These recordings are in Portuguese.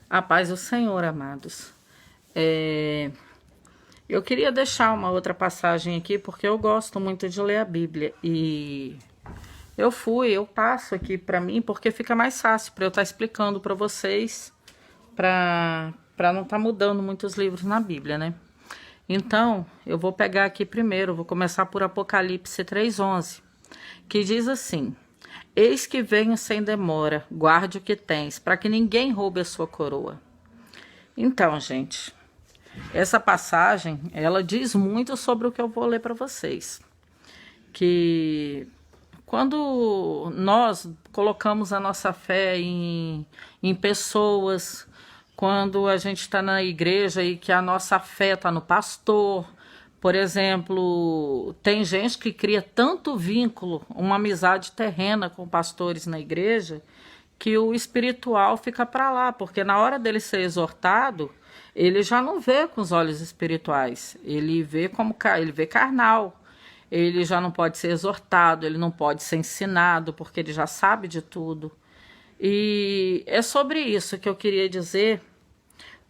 A paz do Senhor, amados. Eu queria deixar uma outra passagem aqui, porque eu gosto muito de ler a Bíblia. E eu passo aqui para mim, porque fica mais fácil para eu estar explicando para vocês, para não estar mudando muitos livros na Bíblia, né? Então, eu vou pegar aqui primeiro, vou começar por Apocalipse 3:11, que diz assim: Eis que venho sem demora, guarde o que tens, para que ninguém roube a sua coroa. Então, gente, essa passagem, ela diz muito sobre o que eu vou ler para vocês. Que quando nós colocamos a nossa fé em pessoas, quando a gente está na igreja e que a nossa fé está no pastor, por exemplo, tem gente que cria tanto vínculo, uma amizade terrena com pastores na igreja, que o espiritual fica para lá, porque na hora dele ser exortado, ele já não vê com os olhos espirituais, ele vê ele vê carnal. Ele já não pode ser exortado, ele não pode ser ensinado, porque ele já sabe de tudo. E é sobre isso que eu queria dizer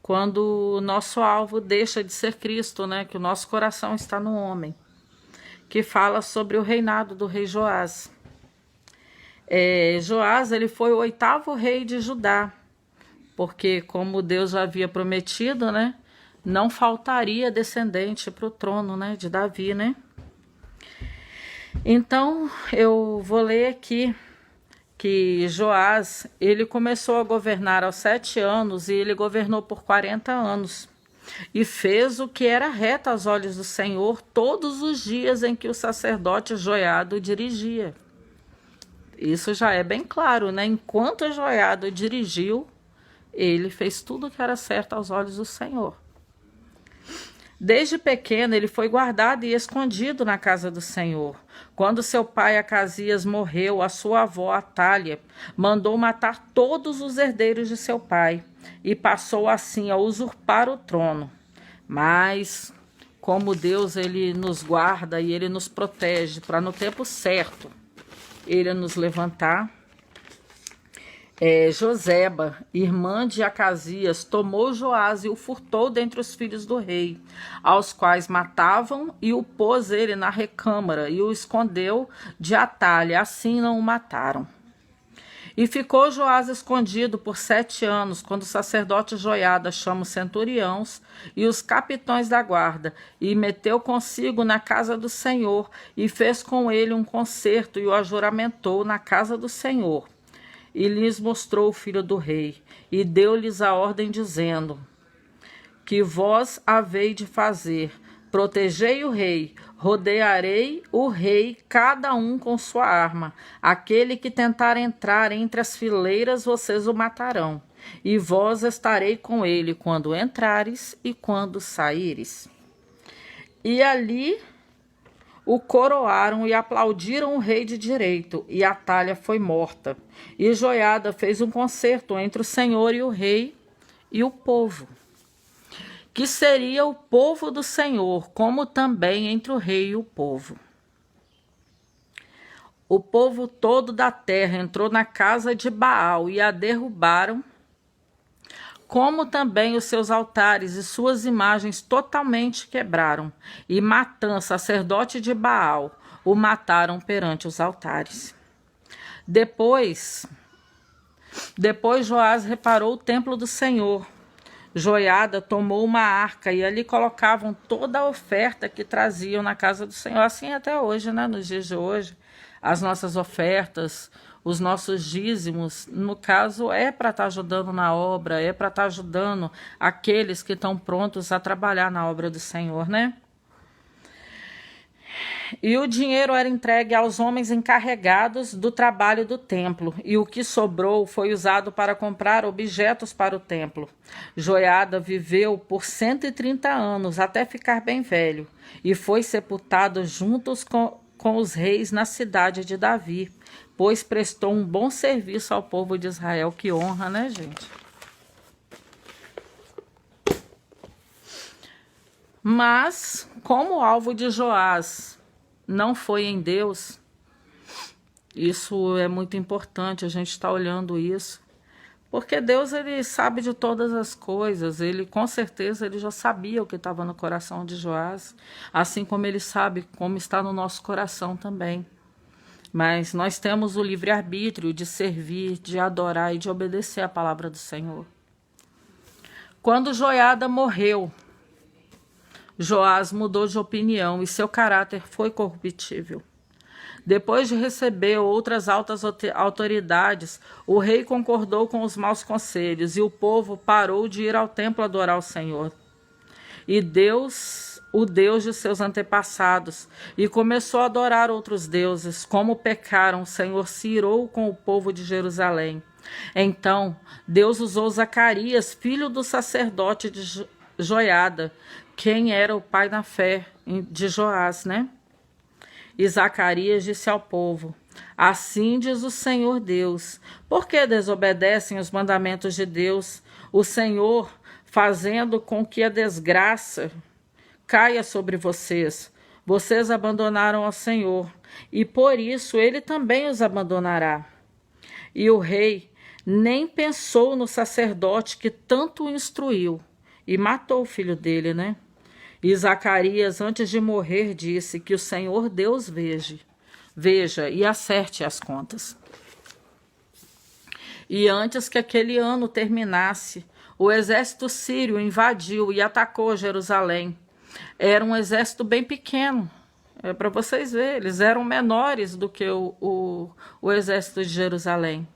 quando o nosso alvo deixa de ser Cristo, né? Que o nosso coração está no homem. Que fala sobre o reinado do rei Joás. Joás, ele foi o 8º rei de Judá, porque como Deus já havia prometido, né? Não faltaria descendente para o trono, né? De Davi, né? Então, eu vou ler aqui que Joás, ele começou a governar aos 7 anos e ele governou por 40 anos. E fez o que era reto aos olhos do Senhor todos os dias em que o sacerdote Joiada dirigia. Isso já é bem claro, né? Enquanto Joiada dirigiu, ele fez tudo o que era certo aos olhos do Senhor. Desde pequeno ele foi guardado e escondido na casa do Senhor. Quando seu pai Acasias morreu, a sua avó Atália mandou matar todos os herdeiros de seu pai e passou assim a usurpar o trono. Mas como Deus ele nos guarda e ele nos protege para no tempo certo ele nos levantar, Joseba, irmã de Acasias, tomou Joás e o furtou dentre os filhos do rei, aos quais matavam, e o pôs ele na recâmara e o escondeu de Atália, assim não o mataram. E ficou Joás escondido por 7 anos, quando o sacerdote Joiada chama os centuriões e os capitães da guarda, e meteu consigo na casa do Senhor, e fez com ele um concerto, e o ajuramentou na casa do Senhor. E lhes mostrou o filho do rei, e deu-lhes a ordem, dizendo: Que vós havei de fazer? Protegei o rei, rodearei o rei, cada um com sua arma. Aquele que tentar entrar entre as fileiras, vocês o matarão. E vós estarei com ele quando entrares e quando saíres. E ali o coroaram e aplaudiram o rei de direito, e Atália foi morta. E Joiada fez um concerto entre o Senhor e o rei e o povo, que seria o povo do Senhor, como também entre o rei e o povo. O povo todo da terra entrou na casa de Baal e a derrubaram, como também os seus altares e suas imagens totalmente quebraram, e Matã, sacerdote de Baal, o mataram perante os altares. Depois Joás reparou o templo do Senhor. Joiada tomou uma arca e ali colocavam toda a oferta que traziam na casa do Senhor. Assim até hoje, né? Nos dias de hoje, as nossas ofertas, os nossos dízimos, no caso, é para estar ajudando na obra, é para estar ajudando aqueles que estão prontos a trabalhar na obra do Senhor, né? E o dinheiro era entregue aos homens encarregados do trabalho do templo, e o que sobrou foi usado para comprar objetos para o templo. Joiada viveu por 130 anos, até ficar bem velho, e foi sepultado juntos com os reis na cidade de Davi, pois prestou um bom serviço ao povo de Israel. Que honra, né, gente? Mas, como o alvo de Joás não foi em Deus, isso é muito importante, a gente está olhando isso, Porque Deus, ele sabe de todas as coisas. Ele, com certeza, ele já sabia o que estava no coração de Joás, assim como ele sabe como está no nosso coração também. Mas nós temos o livre-arbítrio de servir, de adorar e de obedecer à palavra do Senhor. Quando Joiada morreu, Joás mudou de opinião e seu caráter foi corruptível. Depois de receber outras altas autoridades, o rei concordou com os maus conselhos e o povo parou de ir ao templo adorar o Senhor. E Deus, o Deus de seus antepassados, e começou a adorar outros deuses. Como pecaram, o Senhor se irou com o povo de Jerusalém. Então, Deus usou Zacarias, filho do sacerdote de Joiada, quem era o pai na fé de Joás, né? E Zacarias disse ao povo: assim diz o Senhor Deus, por que desobedecem os mandamentos de Deus, o Senhor, fazendo com que a desgraça caia sobre vocês? Vocês abandonaram ao Senhor, e por isso ele também os abandonará. E o rei nem pensou no sacerdote que tanto o instruiu, e matou o filho dele, né? E Zacarias, antes de morrer, disse que o Senhor Deus veja e acerte as contas. E antes que aquele ano terminasse, o exército sírio invadiu e atacou Jerusalém. Era um exército bem pequeno, para vocês verem, eles eram menores do que o exército de Jerusalém.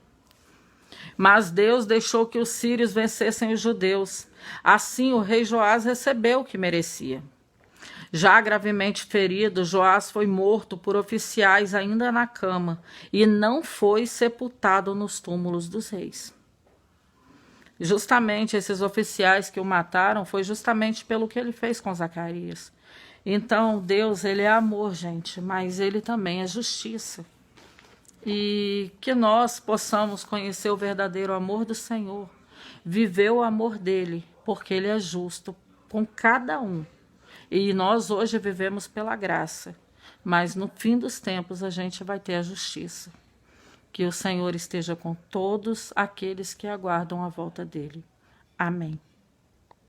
Mas Deus deixou que os sírios vencessem os judeus. Assim, o rei Joás recebeu o que merecia. Já gravemente ferido, Joás foi morto por oficiais ainda na cama e não foi sepultado nos túmulos dos reis. Justamente esses oficiais que o mataram foi justamente pelo que ele fez com Zacarias. Então, Deus, ele é amor, gente, mas ele também é justiça. E que nós possamos conhecer o verdadeiro amor do Senhor, viver o amor dele, porque ele é justo com cada um. E nós hoje vivemos pela graça, mas no fim dos tempos a gente vai ter a justiça. Que o Senhor esteja com todos aqueles que aguardam a volta dele. Amém.